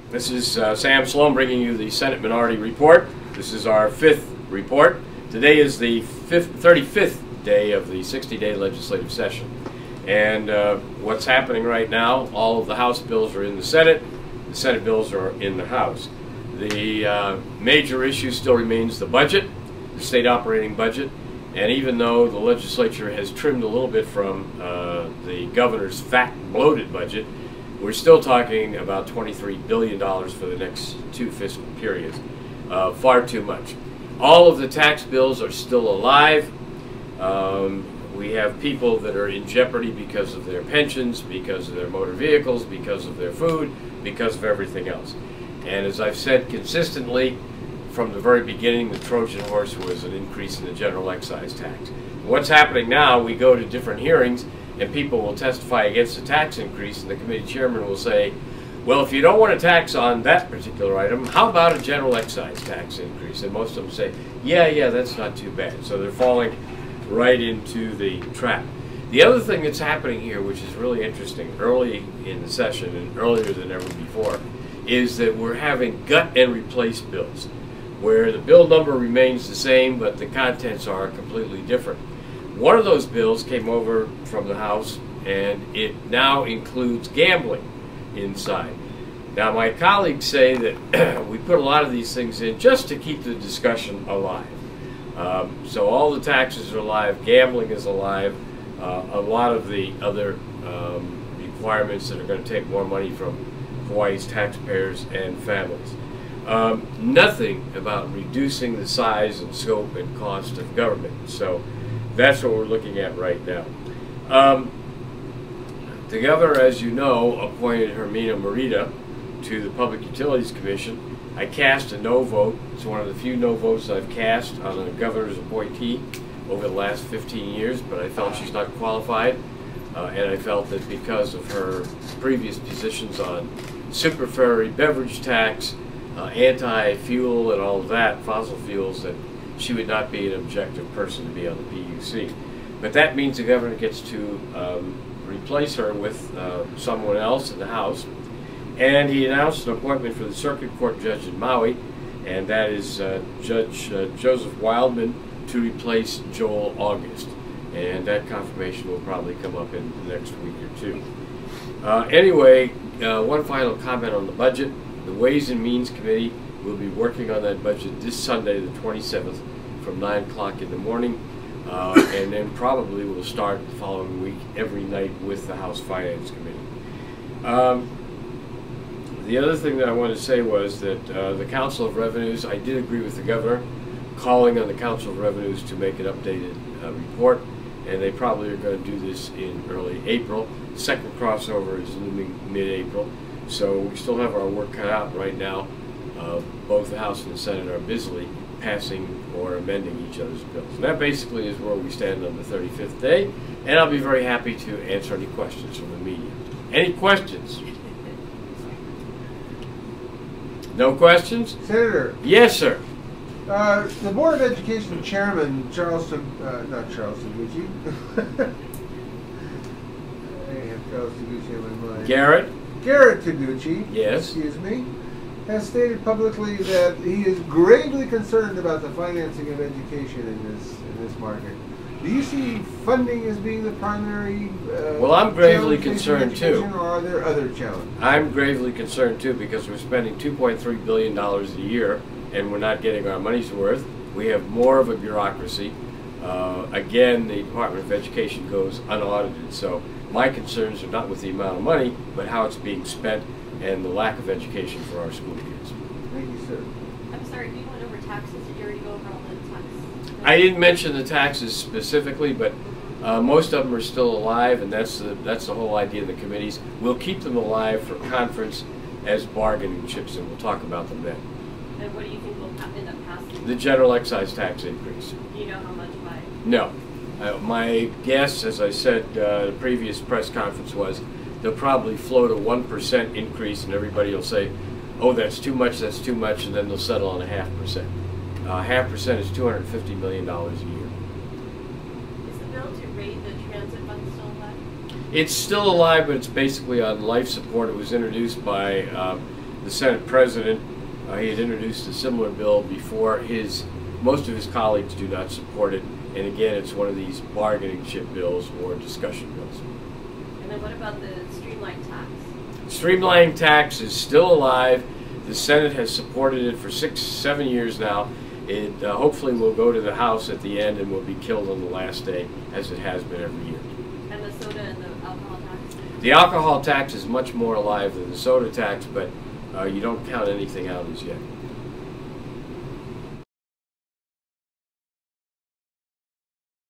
This is Sam Slom bringing you the Senate Minority Report. This is our fifth report. Today is the 35th day of the 60-day legislative session. And what's happening right now, all of the House bills are in the Senate bills are in the House. The major issue still remains the budget, the state operating budget. And even though the legislature has trimmed a little bit from the governor's fat, bloated budget, we're still talking about $23 billion for the next two fiscal periods. Far too much. All of the tax bills are still alive. We have people that are in jeopardy because of their pensions, because of their motor vehicles, because of their food, because of everything else. And as I've said consistently, from the very beginning, the Trojan horse was an increase in the general excise tax. What's happening now, we go to different hearings and people will testify against the tax increase, and the committee chairman will say, well, if you don't want a tax on that particular item, how about a general excise tax increase? And most of them say, yeah, that's not too bad. So they're falling right into the trap. The other thing that's happening here, which is really interesting, early in the session and earlier than ever before, is that we're having gut and replace bills, where the bill number remains the same, but the contents are completely different. One of those bills came over from the House, and it now includes gambling inside. Now, my colleagues say that we put a lot of these things in just to keep the discussion alive. So all the taxes are alive, gambling is alive, a lot of the other requirements that are going to take more money from Hawaii's taxpayers and families. Nothing about reducing the size and scope and cost of government. So that's what we're looking at right now. The governor, as you know, appointed Hermina Merida to the Public Utilities Commission. I cast a no vote. It's one of the few no votes I've cast on a governor's appointee over the last 15 years, but I felt she's not qualified, and I felt that because of her previous positions on superferry beverage tax, anti-fuel and all of that, fossil fuels, that she would not be an objective person to be on the PUC. But that means the governor gets to replace her with someone else in the House. And he announced an appointment for the Circuit Court judge in Maui, and that is Judge Joseph Wildman to replace Joel August. And that confirmation will probably come up in the next week or two. Anyway, one final comment on the budget. The Ways and Means Committee will be working on that budget this Sunday, the 27th, from 9 o'clock in the morning, and then probably we'll start the following week every night with the House Finance Committee. The other thing that I wanted to say was that the Council of Revenues, I did agree with the governor, calling on the Council of Revenues to make an updated report, and they probably are going to do this in early April. The second crossover is looming mid-April. So we still have our work cut out right now. Both the House and the Senate are busily passing or amending each other's bills. And that basically is where we stand on the 35th day. And I'll be very happy to answer any questions from the media. Any questions? No questions? Senator. Yes, sir. The Board of Education Chairman, not Charles Taguchi. I have Charles Taguchi in my mind. Garrett Taguchi, yes, excuse me, has stated publicly that he is gravely concerned about the financing of education in this market. Do you see funding as being the primary well, I'm gravely concerned too. Or are there other challenges? I'm gravely concerned too, because we're spending $2.3 billion a year and we're not getting our money's worth. We have more of a bureaucracy. Again, the Department of Education goes unaudited. So my concerns are not with the amount of money, but how it's being spent and the lack of education for our school kids. Thank you, sir. I'm sorry, you went over taxes. Did you already go over all the taxes? I didn't mention the taxes specifically, but most of them are still alive, and that's the whole idea of the committees. We'll keep them alive for conference as bargaining chips, and we'll talk about them then. And what do you think will end up passing? The general excise tax increase. Do you know how much by? No. My guess, as I said the previous press conference, was they'll probably float a 1% increase, and everybody will say, oh, that's too much, and then they'll settle on a 0.5%. 0.5% is $250 million a year. Is the bill to rate the transit fund still alive? It's still alive, but it's basically on life support. It was introduced by the the Senate President. He had introduced a similar bill before. Most of his colleagues do not support it, and again, it's one of these bargaining chip bills or discussion bills. And then what about the streamlined tax? Streamlining tax is still alive. The Senate has supported it for 6-7 years now. It hopefully will go to the House at the end and will be killed on the last day, as it has been every year. And the soda and the alcohol tax? The alcohol tax is much more alive than the soda tax, but you don't count anything out as yet.